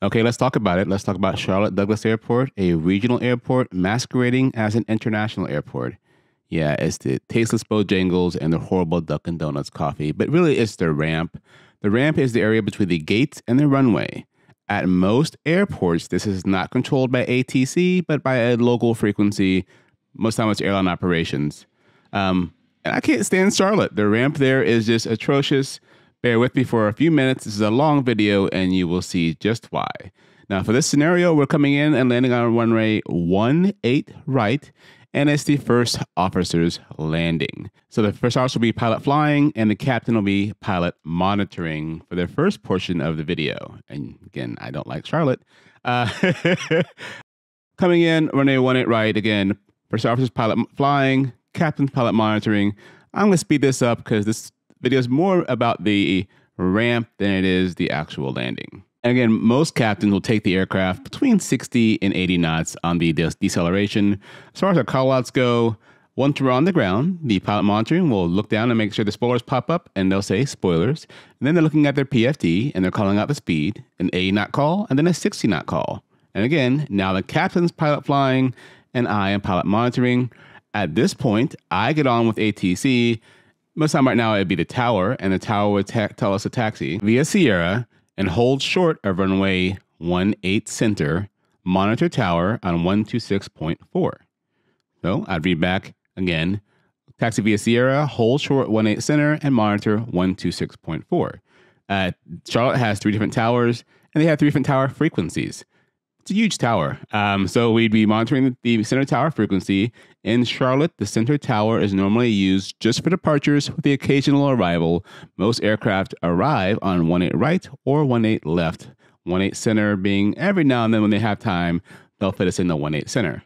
Okay, let's talk about it. Let's talk about Charlotte Douglas Airport, a regional airport masquerading as an international airport. Yeah, it's the tasteless Bojangles and the horrible Dunkin' Donuts coffee, but really it's the ramp. The ramp is the area between the gates and the runway. At most airports, this is not controlled by ATC, but by a local frequency. Most time it's airline operations. And I can't stand Charlotte. The ramp there is just atrocious. Bear with me for a few minutes. This is a long video, and you will see just why. Now, for this scenario, we're coming in and landing on runway 18 right, and it's the first officer's landing. So the first officer will be pilot flying, and the captain will be pilot monitoring for the first portion of the video. And again, I don't like Charlotte. Coming in, runway 18 right, again, first officer's pilot flying, captain's pilot monitoring. I'm going to speed this up because this video is more about the ramp than it is the actual landing. And again, most captains will take the aircraft between 60 and 80 knots on the deceleration. As far as our callouts go, once we're on the ground, the pilot monitoring will look down and make sure the spoilers pop up, and they'll say spoilers. And then they're looking at their PFD, and they're calling out the speed, an 80 knot call, and then a 60 knot call. And again, now the captain's pilot flying, and I am pilot monitoring. At this point, I get on with ATC. Most time right now, it'd be the tower, and the tower would tell us to taxi via Sierra and hold short of runway 18 center, monitor tower on 126.4. So I'd read back again, taxi via Sierra, hold short 18 center, and monitor 126.4. Charlotte has 3 different towers, and they have 3 different tower frequencies. It's a huge tower. So we'd be monitoring the center tower frequency. In Charlotte, the center tower is normally used just for departures with the occasional arrival. Most aircraft arrive on 18 right or 18 left. 18 center being every now and then when they have time, they'll fit us in the 18 center.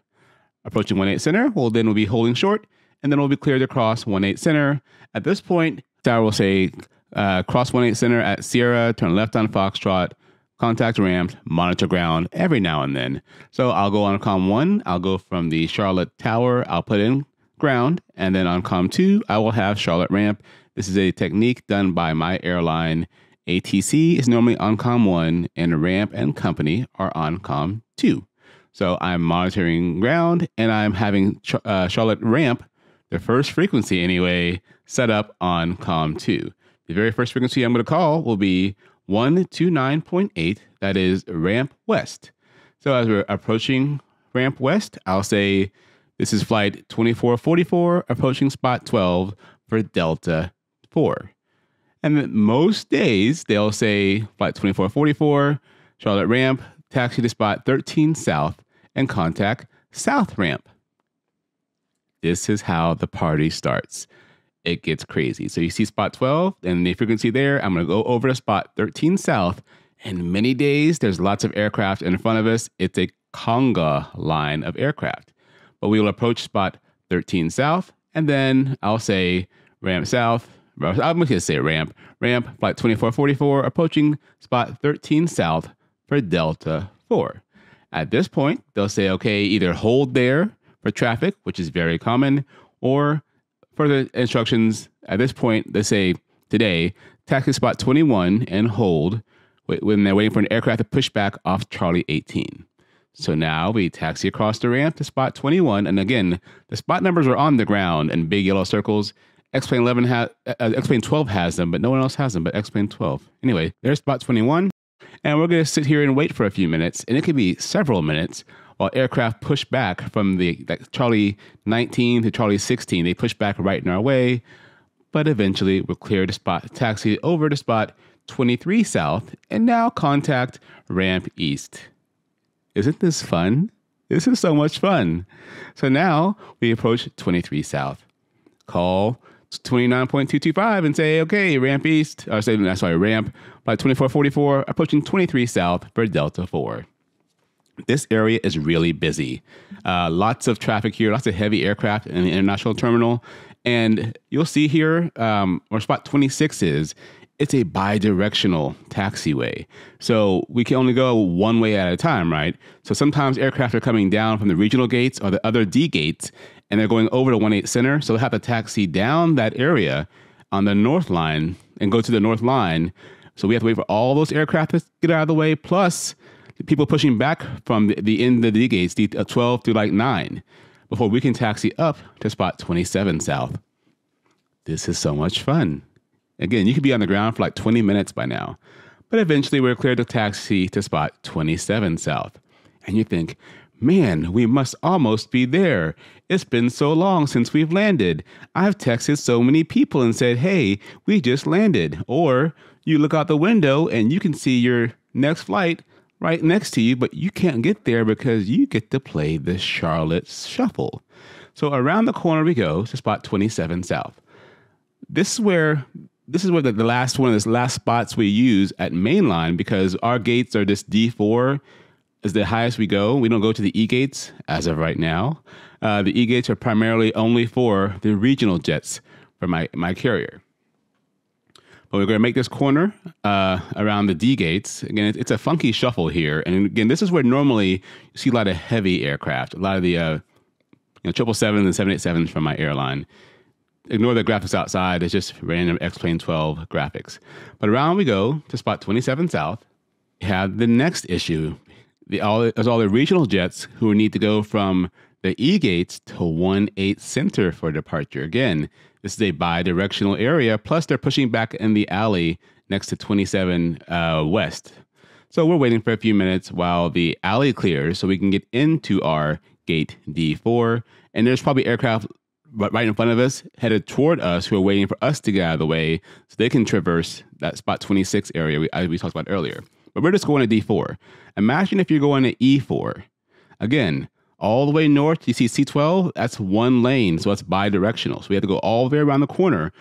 Approaching 18 center, we'll be holding short, and then we'll be cleared across 18 center. At this point, tower will say, cross 18 center at Sierra, turn left on Foxtrot, contact ramped, monitor ground every now and then. So I'll go on COM 1, I'll go from the Charlotte tower, I'll put in ground, and then on COM 2, I will have Charlotte ramp. This is a technique done by my airline. ATC is normally on COM 1, and ramp and company are on COM 2. So I'm monitoring ground, and I'm having Charlotte ramp, the first frequency anyway, set up on COM 2. The very first frequency I'm going to call will be 129.8, that is ramp west. So as we're approaching ramp west, I'll say this is flight 2444 approaching spot 12 for Delta 4. And then most days they'll say flight 2444, Charlotte ramp, taxi to spot 13 south and contact south ramp. This is how the party starts. It gets crazy. So you see spot 12 and the frequency there. I'm going to go over to spot 13 south. And many days, there's lots of aircraft in front of us. It's a conga line of aircraft. But we will approach spot 13 south. And then I'll say ramp south. I'm going to say ramp. Ramp, flight 2444, approaching spot 13 south for Delta 4. At this point, they'll say, okay, either hold there for traffic, which is very common, or further instructions, at this point, they say today, taxi spot 21 and hold when they're waiting for an aircraft to push back off Charlie 18. So now we taxi across the ramp to spot 21. And again, the spot numbers are on the ground in big yellow circles. X-Plane 12 has them, but no one else has them but X-Plane 12. Anyway, there's spot 21. And we're going to sit here and wait for a few minutes. And it could be several minutes while aircraft push back from the Charlie 19 to Charlie 16. They push back right in our way, but eventually we'll clear the spot, taxi over to spot 23 south, and now contact ramp east. Isn't this fun? This is so much fun. So now we approach 23 south. Call 29.225 and say, okay, ramp east, or say, sorry, ramp by 2444, approaching 23 south for Delta 4. This area is really busy. Lots of traffic here, lots of heavy aircraft in the international terminal. And you'll see here where spot 26 is, it's a bi-directional taxiway. So we can only go one way at a time, right? So sometimes aircraft are coming down from the regional gates or the other D gates, and they're going over to 18 center. So they'll have to taxi down that area on the north line and go to the north line. So we have to wait for all those aircraft to get out of the way. Plus, people pushing back from the end of the D gates, the 12 through like 9, before we can taxi up to spot 27 south. This is so much fun. Again, you could be on the ground for like 20 minutes by now. But eventually we're cleared to taxi to spot 27 south. And you think, man, we must almost be there. It's been so long since we've landed. I've texted so many people and said, hey, we just landed. Or you look out the window and you can see your next flight right next to you, but you can't get there because you get to play the Charlotte Shuffle. So around the corner we go to spot 27 south. This is where the last one of the last spots we use at mainline, because our gates are this D4 is the highest we go. We don't go to the E gates as of right now. The E gates are primarily only for the regional jets for my carrier. But we're going to make this corner around the D gates. Again, it's a funky shuffle here. And again, this is where normally you see a lot of heavy aircraft, a lot of the 777s and 787s from my airline. Ignore the graphics outside. It's just random X-Plane 12 graphics. But around we go to spot 27 south. We have the next issue. There's all the regional jets who need to go from the E gates to 1-8 center for departure. Again, this is a bi-directional area, plus they're pushing back in the alley next to 27 west. So we're waiting for a few minutes while the alley clears so we can get into our gate D4. And there's probably aircraft right in front of us headed toward us who are waiting for us to get out of the way so they can traverse that spot 26 area we talked about earlier. But we're just going to D4. Imagine if you're going to E4. Again, all the way north, you see C12, that's one lane, so that's bi-directional. So we have to go all the way around the corner.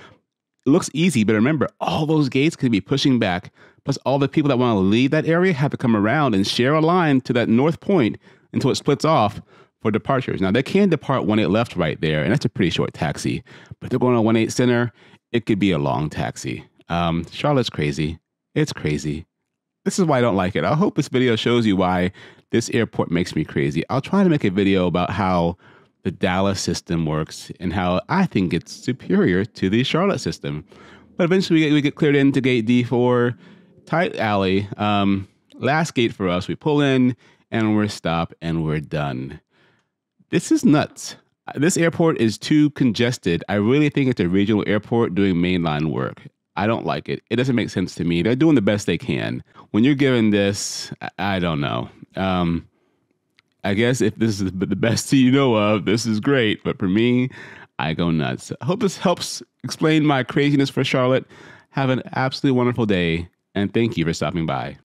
It looks easy, but remember, all those gates could be pushing back, plus all the people that want to leave that area have to come around and share a line to that north point until it splits off for departures. Now, they can depart 1-8 left right there, and that's a pretty short taxi. But if they're going to 1-8 center, it could be a long taxi. Charlotte's crazy. It's crazy. This is why I don't like it. I hope this video shows you why this airport makes me crazy. I'll try to make a video about how the Dallas system works and how I think it's superior to the Charlotte system. But eventually we get cleared into gate D4, tight alley. Last gate for us, we pull in and we're stopped and we're done. This is nuts. This airport is too congested. I really think it's a regional airport doing mainline work. I don't like it. It doesn't make sense to me. They're doing the best they can. When you're given this, I don't know. I guess if this is the best you know of, this is great. But for me, I go nuts. I hope this helps explain my craziness for Charlotte. Have an absolutely wonderful day. And thank you for stopping by.